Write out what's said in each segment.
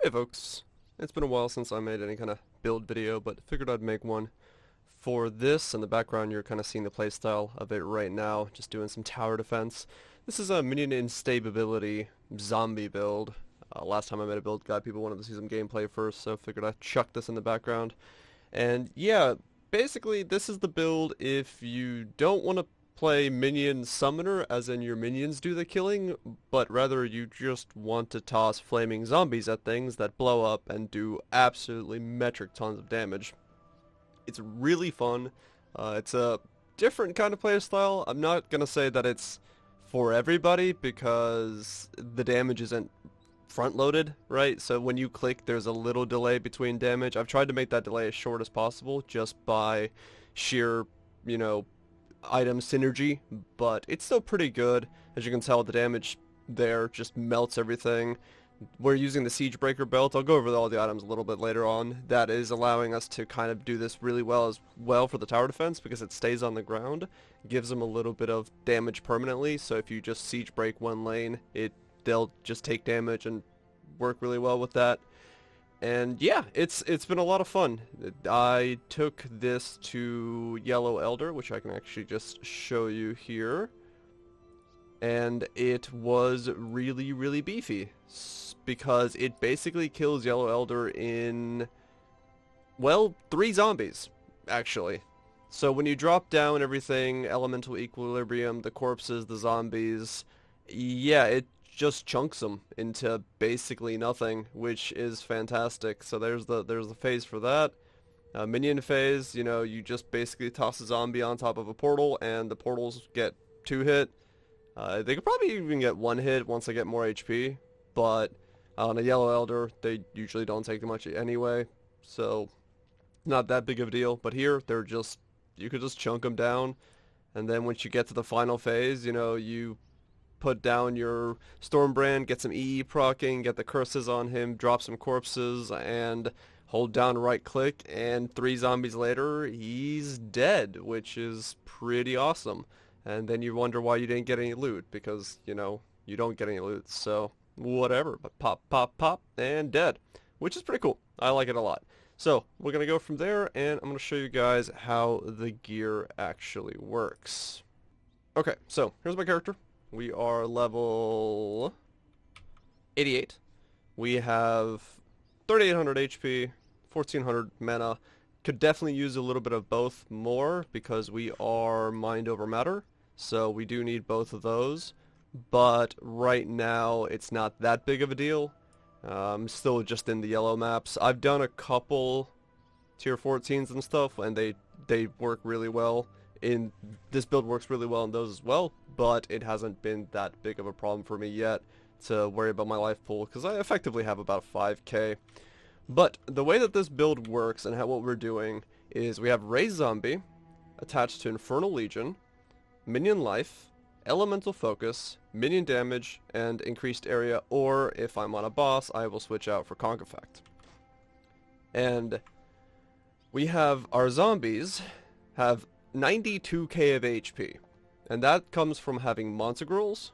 Hey folks, it's been a while since I made any kind of build video, but figured I'd make one for this. In the background you're kind of seeing the playstyle of it right now, just doing some tower defense. This is a Minion Instability zombie build. Last time I made a build guide, people wanted to see some gameplay first, so figured I'd chuck this in the background. And yeah, basically this is the build if you don't want to play minion summoner, as in your minions do the killing, but rather you just want to toss flaming zombies at things that blow up and do absolutely metric tons of damage. It's really fun. It's a different kind of playstyle. I'm not gonna say that it's for everybody because the damage isn't front loaded, right? So when you click there's a little delay between damage. I've tried to make that delay as short as possible just by sheer, you know, item synergy, but it's still pretty good. As you can tell, the damage there just melts everything. We're using the Siegebreaker belt. I'll go over all the items a little bit later on. That is allowing us to kind of do this really well as well for the tower defense because it stays on the ground, gives them a little bit of damage permanently. So if you just siege break one lane, they'll just take damage and work really well with that. And yeah, it's been a lot of fun. I took this to Yellow Elder, which I can actually just show you here. And it was really, really beefy because it basically kills Yellow Elder in, well, 3 zombies, actually. So when you drop down everything, elemental equilibrium, the corpses, the zombies, yeah, it just chunks them into basically nothing, which is fantastic. So there's the phase for that. Minion phase, you know, you just basically toss a zombie on top of a portal, and the portals get 2 hit. They could probably even get 1 hit once they get more HP, but on a Yellow Elder, they usually don't take much anyway, so not that big of a deal. But here, they're just, you could just chunk them down, and then once you get to the final phase, you know, you put down your Stormbrand, get some EE proccing, get the curses on him, drop some corpses, and hold down right click, and 3 zombies later, he's dead, which is pretty awesome. And then you wonder why you didn't get any loot, because, you know, you don't get any loot, so whatever. But pop, pop, pop, and dead, which is pretty cool. I like it a lot. So we're going to go from there, and I'm going to show you guys how the gear actually works. Okay, so here's my character. We are level 88. We have 3,800 HP, 1,400 mana. Could definitely use a little bit of both more because we are mind over matter. So we do need both of those. But right now it's not that big of a deal. I'm still just in the yellow maps. I've done a couple tier 14s and stuff, and they work really well. This build works really well in those as well, but it hasn't been that big of a problem for me yet to worry about my life pool because I effectively have about 5k. But the way that this build works and what we're doing is we have Raise Zombie attached to Infernal Legion, Minion Life, Elemental Focus, Minion Damage, and Increased Area, or if I'm on a boss, I will switch out for Conk Effect. And we have our zombies have 92k of HP, and that comes from having Mon'treguls,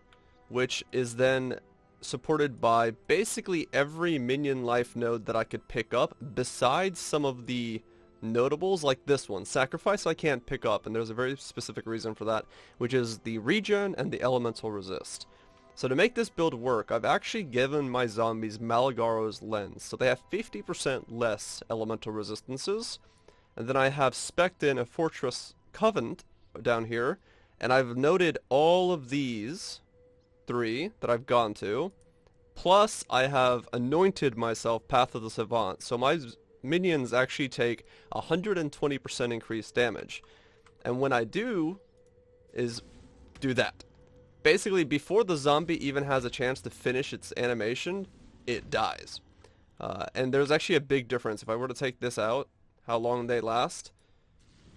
which is then supported by basically every minion life node that I could pick up, besides some of the notables like this one. Sacrifice I can't pick up, and there's a very specific reason for that, which is the regen and the elemental resist. So to make this build work, I've actually given my zombies Maligaro's lens, so they have 50% less elemental resistances, and then I have spec'd in a Fortress Covenant down here, and I've noted all of these 3 that I've gone to, plus I have anointed myself Path of the Savant, so my minions actually take 120% increased damage. And when I do that. Basically, before the zombie even has a chance to finish its animation, it dies. And there's actually a big difference. If I were to take this out, how long they last.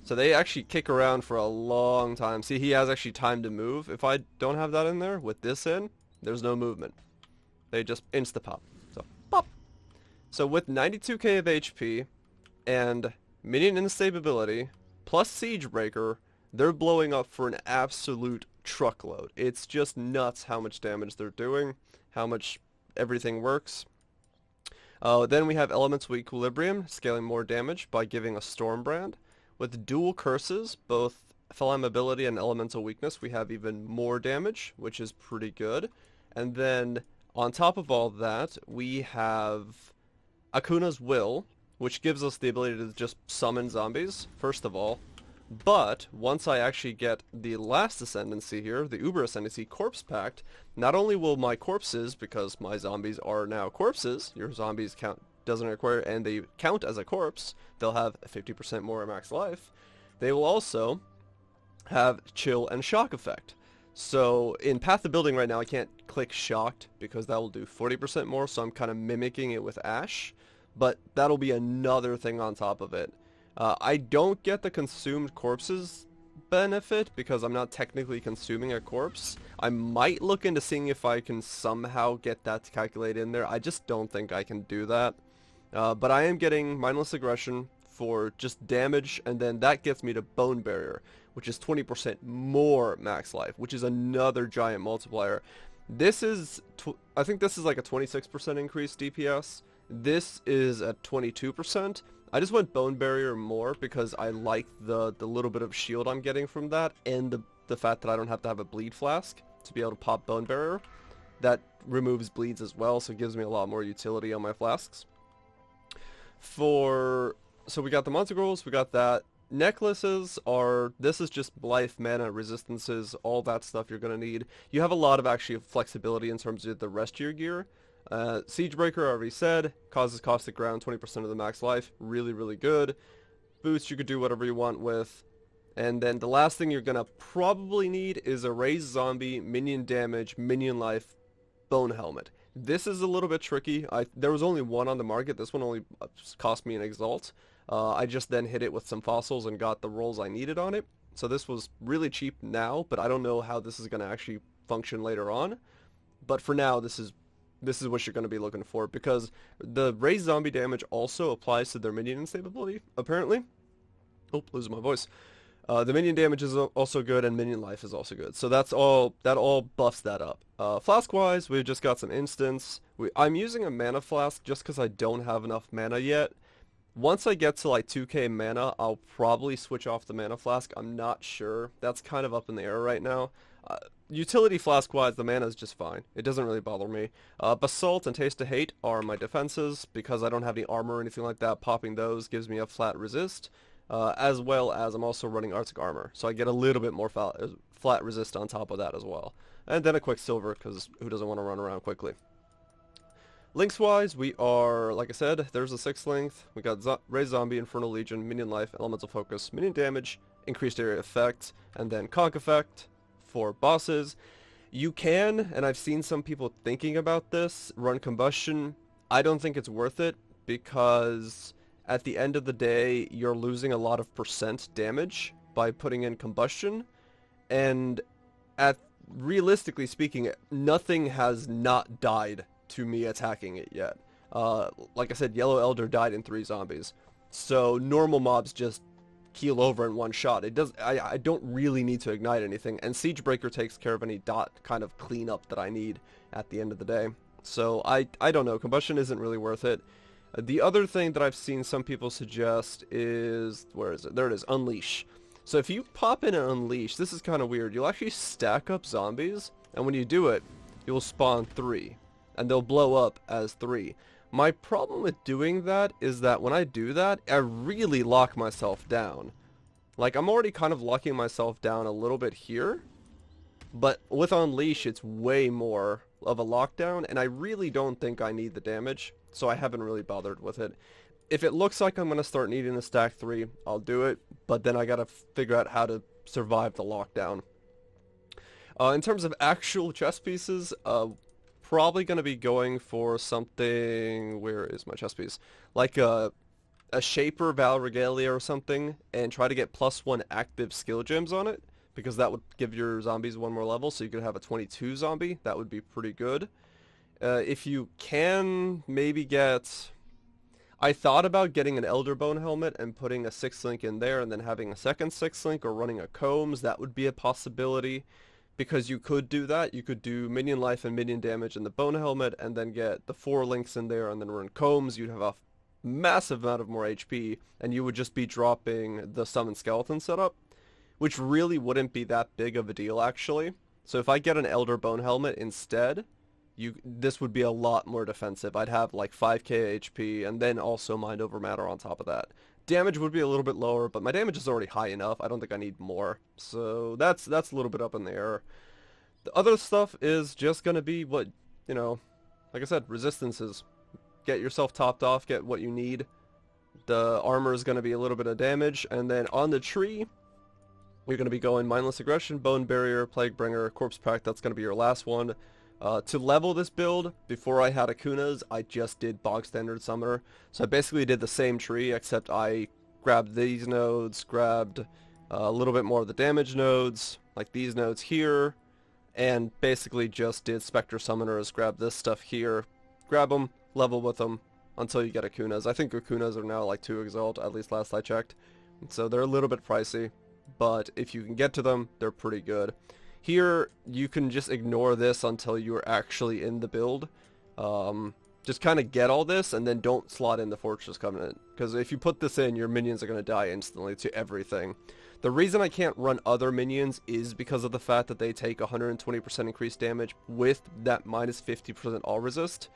So they actually kick around for a long time. See, he has actually time to move. If I don't have that in there, with this in, there's no movement. They just insta-pop. So, pop! So with 92k of HP, and Minion Instability, plus Siegebreaker, they're blowing up for an absolute truckload. It's just nuts how much damage they're doing, how much everything works. Then we have Elemental Equilibrium, scaling more damage by giving a Storm Brand. With dual curses, both Flammability and Elemental Weakness, we have even more damage, which is pretty good. And then, on top of all that, we have Aukuna's Will, which gives us the ability to just summon zombies, first of all. But once I actually get the last ascendancy here, the Uber Ascendancy Corpse Pact, not only will my corpses, because my zombies are now corpses, your zombies count doesn't require, and they count as a corpse, they'll have 50% more max life. They will also have Chill and Shock effect. So in Path of Building right now, I can't click Shocked because that will do 40% more, so I'm kind of mimicking it with Ash, but that'll be another thing on top of it. I don't get the consumed corpses benefit because I'm not technically consuming a corpse. I might look into seeing if I can somehow get that to calculate in there. I just don't think I can do that. But I am getting Mindless Aggression for just damage, and then that gets me to Bone Barrier, which is 20% more max life, which is another giant multiplier. This is, I think this is like a 26% increase DPS. This is at 22%. I just went Bone Barrier more because I like the little bit of shield I'm getting from that, and the fact that I don't have to have a bleed flask to be able to pop Bone Barrier. That removes bleeds as well, so it gives me a lot more utility on my flasks. So we got the Mon'treguls, we got that. Necklaces are, this is just life, mana, resistances, all that stuff you're going to need. You have a lot of actually flexibility in terms of the rest of your gear. Siegebreaker, I already said, causes caustic ground, 20% of the max life, really, really good. Boots you could do whatever you want with. And then the last thing you're going to probably need is a raised zombie, minion damage, minion life, bone helmet. This is a little bit tricky. There was only one on the market. This one only cost me an Exalt. I just then hit it with some fossils and got the rolls I needed on it. So this was really cheap now, but I don't know how this is going to actually function later on. But for now, this is what you're going to be looking for, because the raised zombie damage also applies to their minion instability, apparently. Oh, losing my voice. The minion damage is also good, and minion life is also good. So that all buffs that up. Flask-wise, we've just got some instants. I'm using a mana flask just because I don't have enough mana yet. Once I get to like 2k mana, I'll probably switch off the mana flask. I'm not sure. That's kind of up in the air right now. Utility flask-wise, the mana is just fine. It doesn't really bother me. Basalt and Taste of Hate are my defenses, because I don't have any armor or anything like that. Popping those gives me a flat resist, as well as I'm also running Arctic Armor, so I get a little bit more flat resist on top of that as well. And then a Quicksilver, because who doesn't want to run around quickly? Links-wise, we are, like I said, there's a 6th length. We got Raised Zombie, Infernal Legion, Minion Life, Elemental Focus, Minion Damage, Increased Area Effect, and then Conk Effect for bosses. You can, and I've seen some people thinking about this, run Combustion. I don't think it's worth it, because at the end of the day, you're losing a lot of percent damage by putting in Combustion, and realistically speaking, nothing has not died to me attacking it yet. Like I said, Yellow Elder died in 3 zombies. So normal mobs just keel over in one shot. I don't really need to ignite anything, and Siegebreaker takes care of any dot kind of cleanup that I need at the end of the day. So I don't know, Combustion isn't really worth it. The other thing that I've seen some people suggest is, where is it? There it is, Unleash. So if you pop in an Unleash, this is kind of weird. You'll actually stack up zombies, and when you do it, you'll spawn 3. And they'll blow up as 3. My problem with doing that is that when I do that, I really lock myself down. Like, I'm already kind of locking myself down a little bit here, but with Unleash, it's way more of a lockdown, and I really don't think I need the damage, so I haven't really bothered with it. If it looks like I'm going to start needing to stack 3, I'll do it, but then I gotta figure out how to survive the lockdown. In terms of actual chess pieces, probably going to be going for something, where is my chess piece? Like a Shaper Val Regalia or something, and try to get +1 active skill gems on it, because that would give your zombies 1 more level, so you could have a 22 zombie. That would be pretty good. If you can maybe get... I thought about getting an Elderbone helmet and putting a 6th link in there, and then having a second 6th link, or running a Combs. That would be a possibility, because you could do that. You could do minion life and minion damage in the bone helmet and then get the 4 links in there and then run combs. You'd have a massive amount of more HP and you would just be dropping the summon skeleton setup, which really wouldn't be that big of a deal actually. So if I get an Elder Bone Helmet instead, this would be a lot more defensive. I'd have like 5k HP and then also Mind Over Matter on top of that. Damage would be a little bit lower, but my damage is already high enough. I don't think I need more. So that's a little bit up in the air. The other stuff is just going to be what, you know, like I said, resistances. Get yourself topped off, get what you need. The armor is going to be a little bit of damage, and then on the tree, you're going to be going Mindless Aggression, Bone Barrier, Plague Bringer, Corpse Pact. That's going to be your last one. To level this build, before I had Aukunas, I just did Bog Standard Summoner. So I basically did the same tree, except I grabbed these nodes, grabbed a little bit more of the damage nodes, like these nodes here, and basically just did Spectre Summoners, grab this stuff here, grab them, level with them, until you get Aukunas. I think Aukunas are now like 2 Exalt, at least last I checked. So they're a little bit pricey, but if you can get to them, they're pretty good. Here, you can just ignore this until you're actually in the build. Just kind of get all this, and then don't slot in the Fortress Covenant. Because if you put this in, your minions are going to die instantly to everything. The reason I can't run other minions is because of the fact that they take 120% increased damage with that minus 50% all resist.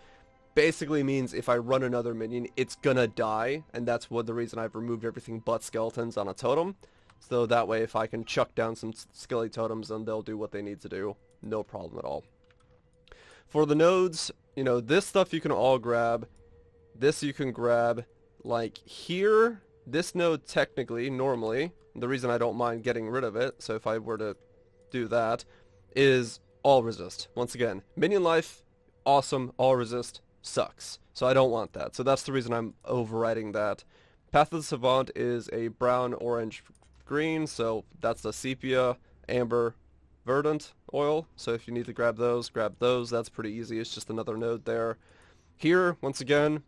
Basically means if I run another minion, it's going to die, and that's the reason I've removed everything but skeletons on a totem. So that way if I can chuck down some skelly totems, then they'll do what they need to do. No problem at all. For the nodes, you know, this stuff you can all grab. This you can grab. Like here, this node technically, normally, the reason I don't mind getting rid of it, so if I were to do that, is all resist. Once again, minion life, awesome, all resist, sucks. So I don't want that. So that's the reason I'm overriding that. Path of the Savant is a brown, orange, green, so that's the sepia, amber, verdant oil. So if you need to grab those, that's pretty easy. It's just another node there. Here, once again,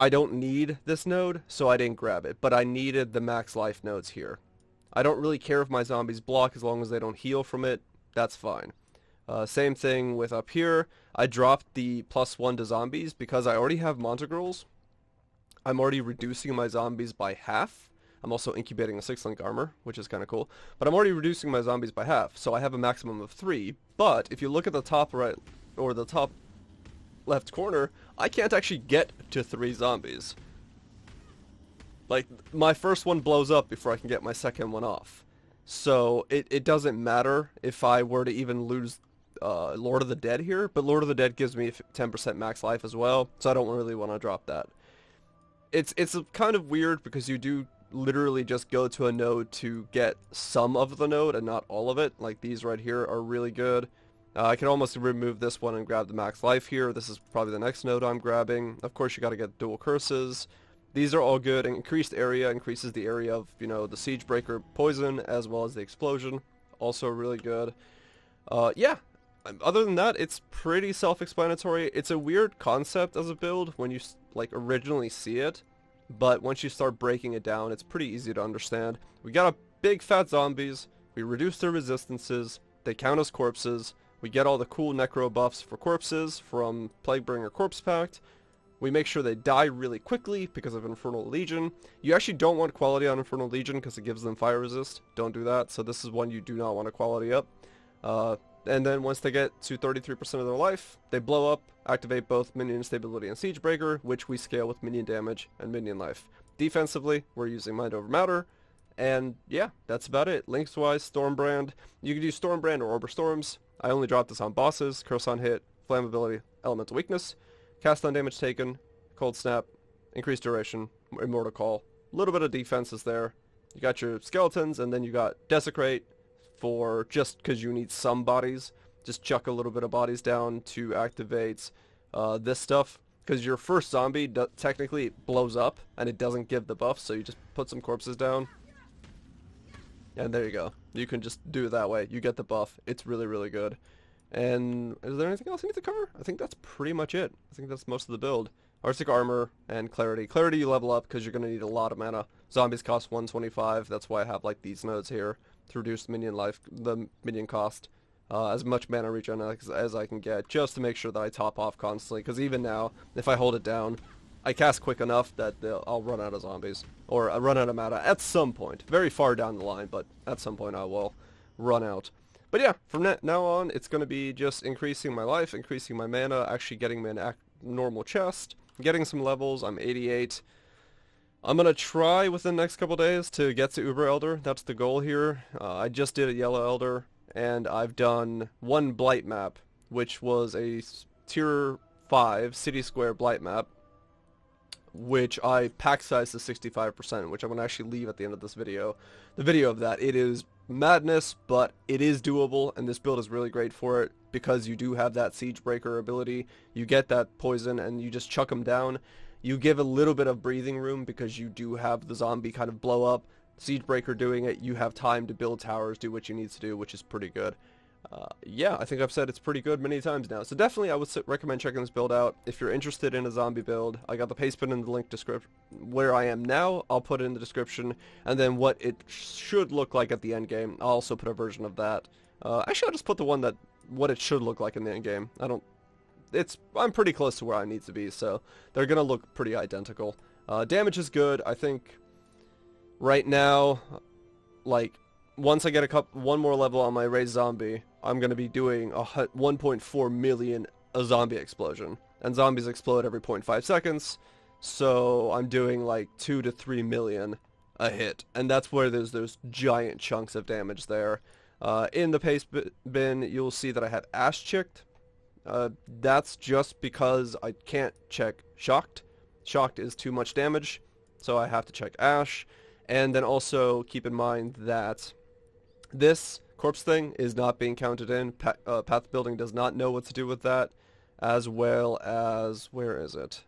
I don't need this node, so I didn't grab it, but I needed the max life nodes here. I don't really care if my zombies block as long as they don't heal from it. That's fine. Same thing with up here. I dropped the +1 to zombies because I already have Mon'treguls. I'm already reducing my zombies by half. I'm also incubating a 6-link armor, which is kind of cool. But I'm already reducing my zombies by half, so I have a maximum of 3. But if you look at the top right, or the top left corner, I can't actually get to 3 zombies. Like, my first one blows up before I can get my second one off. So it doesn't matter if I were to even lose Lord of the Dead here, but Lord of the Dead gives me 10% max life as well, so I don't really want to drop that. It's kind of weird because you do literally just go to a node to get some of the node and not all of it. Like these right here are really good. I can almost remove this one and grab the max life here. This is probably the next node I'm grabbing. Of course you got to get dual curses. These are all good. Increased area increases the area of, you know, the Siegebreaker poison as well as the explosion. Also really good. Yeah, other than that, it's pretty self-explanatory. It's a weird concept as a build when you like originally see it. But once you start breaking it down, it's pretty easy to understand. We got a big fat zombies, we reduce their resistances, they count as corpses, we get all the cool necro buffs for corpses from Plaguebringer Corpse Pact, we make sure they die really quickly because of Infernal Legion. You actually don't want quality on Infernal Legion because it gives them fire resist, don't do that, so this is one you do not want to quality up. And then once they get to 33% of their life, they blow up, activate both Minion Instability and Siegebreaker, which we scale with minion damage and minion life. Defensively, we're using Mind Over Matter, and yeah, that's about it. Links-wise, Stormbrand. You can do Stormbrand or Orber Storms. I only dropped this on bosses, Curse on Hit, Flammability, Elemental Weakness, Cast on Damage Taken, Cold Snap, Increased Duration, Immortal Call. A little bit of defense is there. You got your skeletons, and then you got Desecrate, for just because you need some bodies. Just chuck a little bit of bodies down to activate this stuff, because your first zombie technically blows up and it doesn't give the buff, so you just put some corpses down and there you go. You can just do it that way. You get the buff. It's really, really good. And is there anything else I need to cover? I think that's pretty much it. I think that's most of the build. Arctic Armor and Clarity. Clarity you level up because you're going to need a lot of mana. Zombies cost 125. That's why I have like these nodes here to reduce the minion cost. As much mana regen as I can get, just to make sure that I top off constantly, because even now, if I hold it down, I cast quick enough that I'll run out of zombies, or I run out of mana at some point. Very far down the line, but at some point I will run out. But yeah, from now on, it's going to be just increasing my life, increasing my mana, actually getting me an normal chest, getting some levels. I'm 88. I'm going to try within the next couple days to get to Uber Elder. That's the goal here. I just did a Yellow Elder, and I've done one Blight map, which was a tier 5 city square Blight map, which I pack sized to 65%, which I'm going to actually leave at the end of this video. The video of that, it is madness, but it is doable, and this build is really great for it, because you do have that Siegebreaker ability. You get that poison, and you just chuck them down. You give a little bit of breathing room, because you do have the zombie kind of blow up. Siegebreaker doing it, you have time to build towers, do what you need to do, which is pretty good. Yeah, I think I've said it's pretty good many times now. So definitely I would recommend checking this build out. If you're interested in a zombie build, I got the paste bin in the link description. Where I am now, I'll put it in the description. And then what it should look like at the end game, I'll also put a version of that. Actually, I'll just put the one that, what it should look like in the end game. I'm pretty close to where I need to be, so they're going to look pretty identical. Damage is good. I think right now, like, once I get one more level on my raised zombie, I'm going to be doing a 1.4 million a zombie explosion. And zombies explode every 0.5 seconds, so I'm doing like 2 to 3 million a hit. And that's where there's those giant chunks of damage there. In the paste bin, you'll see that I have Ash checked. That's just because I can't check Shocked. Shocked is too much damage, so I have to check Ash. And then also keep in mind that this corpse thing is not being counted in. Path building does not know what to do with that, as well as, where is it?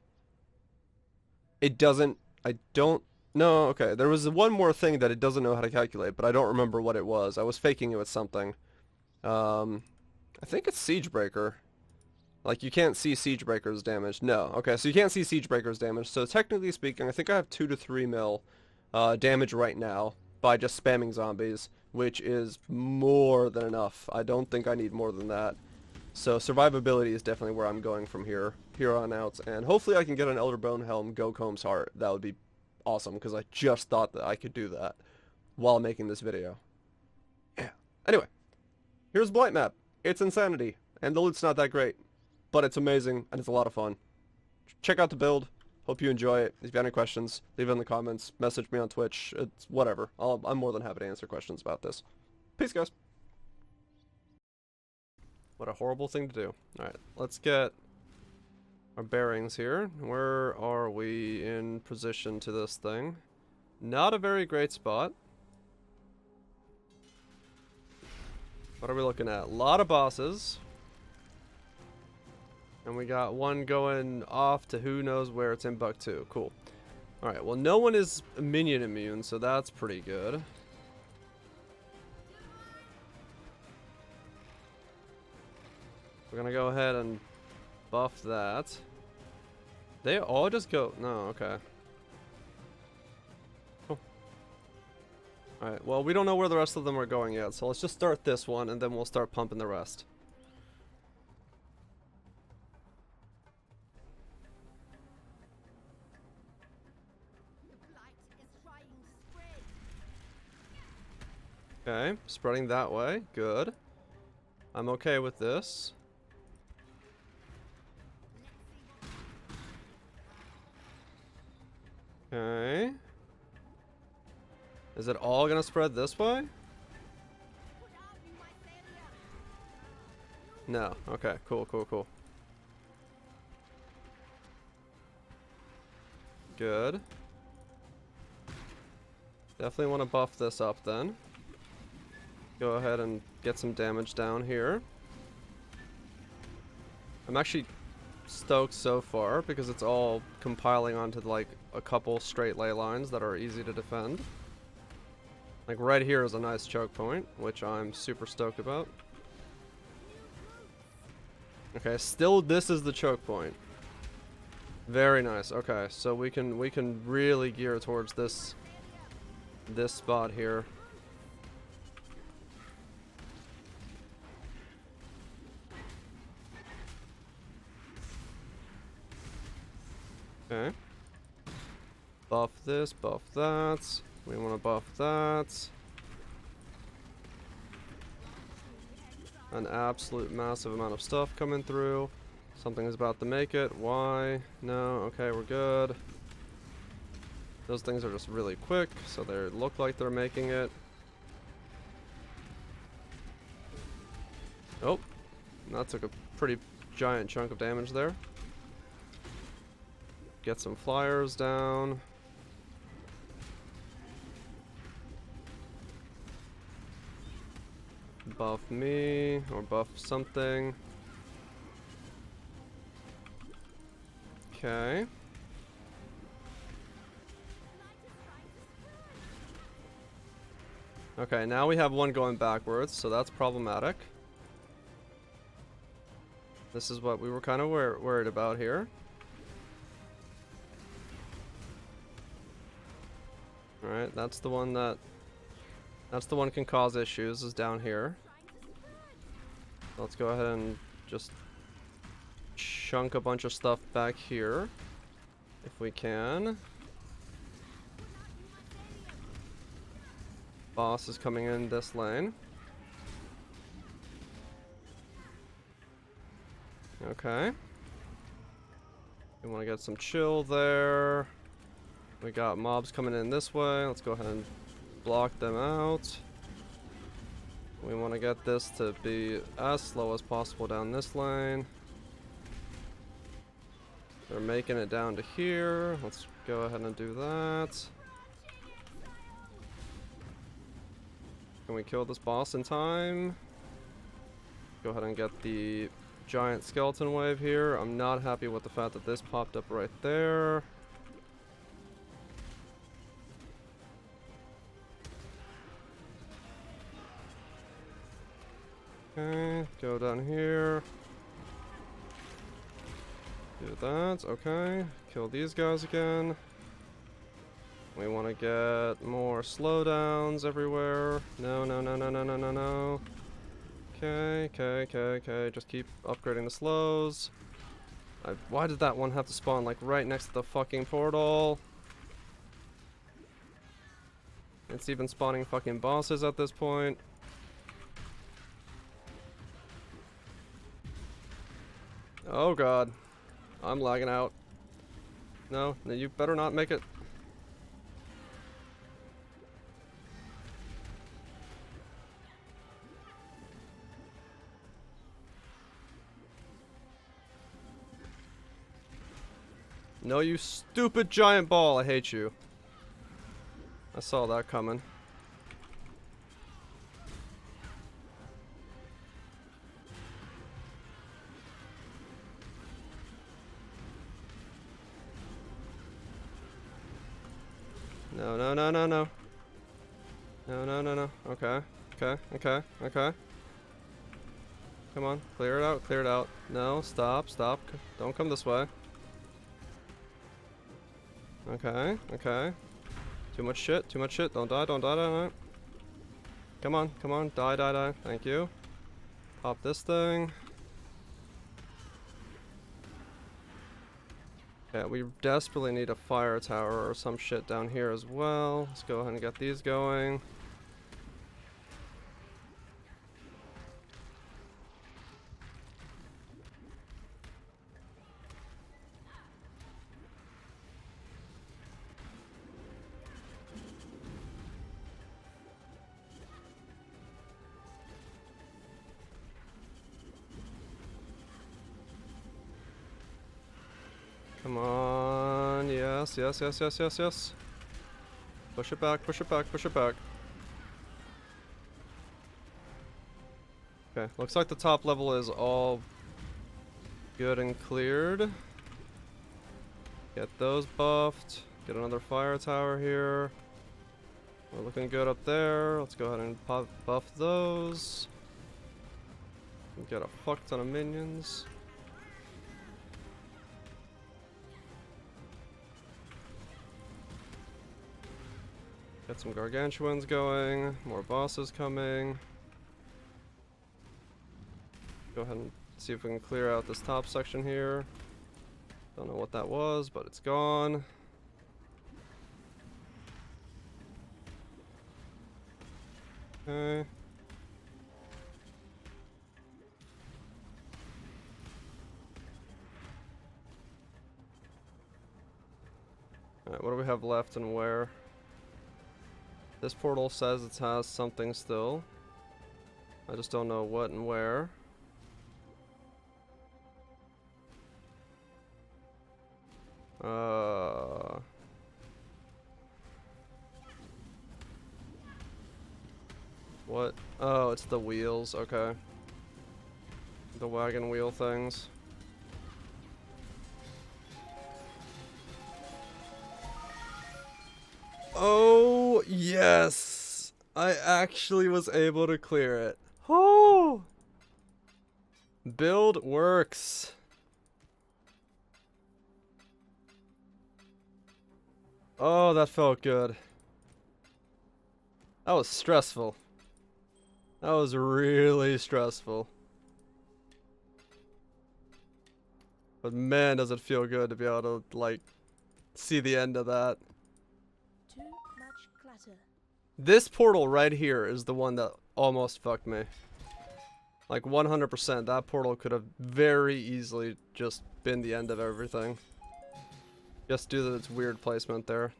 It doesn't, I don't know, okay, there was one more thing that it doesn't know how to calculate, but I don't remember what it was. I was faking it with something. I think it's Siegebreaker. Like, you can't see Siegebreaker's damage. No, okay, so you can't see Siegebreaker's damage, so technically speaking, I think I have 2 to 3 mil damage right now by just spamming zombies, which is more than enough. I don't think I need more than that. So survivability is definitely where I'm going from here on out, and hopefully I can get an Elder Bone Helm, go Comb's Heart. That would be awesome, because I just thought that I could do that while making this video. Yeah. Anyway, here's Blight Map. It's insanity, and the loot's not that great, but it's amazing, and it's a lot of fun. Check out the build. Hope you enjoy it. If you have any questions, leave it in the comments. Message me on Twitch. It's whatever. I'm more than happy to answer questions about this. Peace, guys. What a horrible thing to do. Alright, let's get our bearings here. Where are we in position to this thing? Not a very great spot. What are we looking at? A lot of bosses. And we got one going off to who knows where. It's in Buck 2. Cool. Alright, well, no one is minion immune, so that's pretty good. We're gonna go ahead and buff that. They all just go... No, okay. Cool. Alright, well, we don't know where the rest of them are going yet, so let's just start this one, and then we'll start pumping the rest. Okay, spreading that way. Good. I'm okay with this. Okay. Is it all gonna spread this way? No. Okay, cool, cool, cool. Good. Definitely want to buff this up then. Go ahead and get some damage down here. I'm actually stoked so far because it's all compiling onto like a couple straight ley lines that are easy to defend. Like right here is a nice choke point, which I'm super stoked about. Okay, still this is the choke point. Very nice. Okay, so we can really gear towards this spot here. Okay. Buff this, buff that. We want to buff that. An absolute massive amount of stuff coming through. Something is about to make it. Why? No. Okay, we're good. Those things are just really quick, so they look like they're making it. Oh, that took a pretty giant chunk of damage there. Get some flyers down. Buff me, or buff something. Okay. Okay, now we have one going backwards, so that's problematic. This is what we were kind of worried about here. Alright, that's the one can cause issues, is down here. Let's go ahead and just chunk a bunch of stuff back here, if we can. Boss is coming in this lane. Okay. We want to get some chill there. We got mobs coming in this way. Let's go ahead and block them out. We want to get this to be as slow as possible down this lane. They're making it down to here. Let's go ahead and do that. Can we kill this boss in time? Go ahead and get the giant skeleton wave here. I'm not happy with the fact that this popped up right there. Okay, go down here. Do that, okay. Kill these guys again. We want to get more slowdowns everywhere. No, no, no, no, no, no, no, no. Okay, okay, okay, okay. Just keep upgrading the slows. Why did that one have to spawn like right next to the fucking portal? It's even spawning fucking bosses at this point. Oh god. I'm lagging out. No, you better not make it. No, you stupid giant ball. I hate you. I saw that coming. No, no, no, no, no. No, no, no, no. Okay. Okay, okay, okay. Come on. Clear it out, clear it out. No, stop, stop. Don't come this way. Okay, okay. Too much shit, too much shit. Don't die, don't die, don't die. Come on, come on. Die, die, die. Thank you. Pop this thing. Yeah, we desperately need a fire tower or some shit down here as well. Let's go ahead and get these going. Come on, yes, yes, yes, yes, yes, yes. Push it back, push it back, push it back. Okay, looks like the top level is all good and cleared. Get those buffed. Get another fire tower here. We're looking good up there. Let's go ahead and buff those. Get a fuck ton of minions. Get some gargantuans going, more bosses coming. Go ahead and see if we can clear out this top section here. Don't know what that was, but it's gone. Okay. Alright, what do we have left and where? This portal says it has something still. I just don't know what and where. What? Oh, it's the wheels, okay. The wagon wheel things. Oh, yes! I actually was able to clear it. Oh! Build works. Oh, that felt good. That was stressful. That was really stressful. But man, does it feel good to be able to, like, see the end of that. Too much clutter. This portal right here is the one that almost fucked me. Like 100%, that portal could have very easily just been the end of everything. Just due to its weird placement there.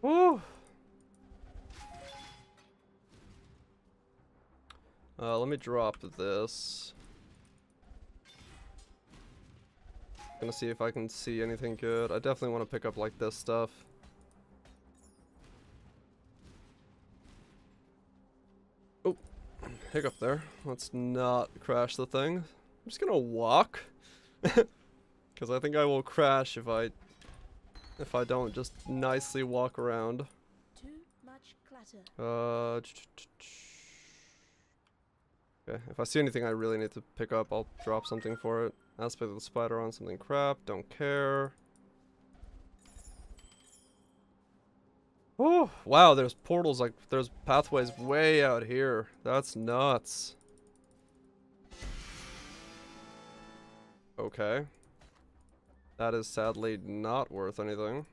Woo! Let me drop this. Gonna see if I can see anything good. I definitely want to pick up like this stuff. Oh, hiccup there. Let's not crash the thing. I'm just gonna walk. Because I think I will crash if I don't just nicely walk around. Too much clutter. Okay, if I see anything I really need to pick up, I'll drop something for it. Aspect of the spider on something crap, don't care. Oh, wow, there's portals, like, there's pathways way out here. That's nuts. Okay. That is sadly not worth anything.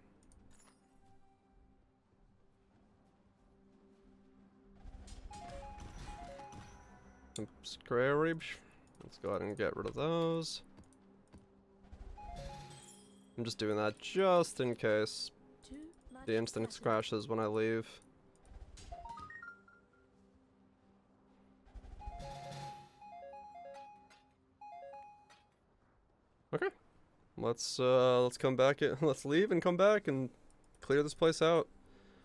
Some scarabs. Let's go ahead and get rid of those. I'm just doing that just in case Too much the instance clutter. crashes when I leave. Okay. Let's come back. Let's leave and come back and clear this place out.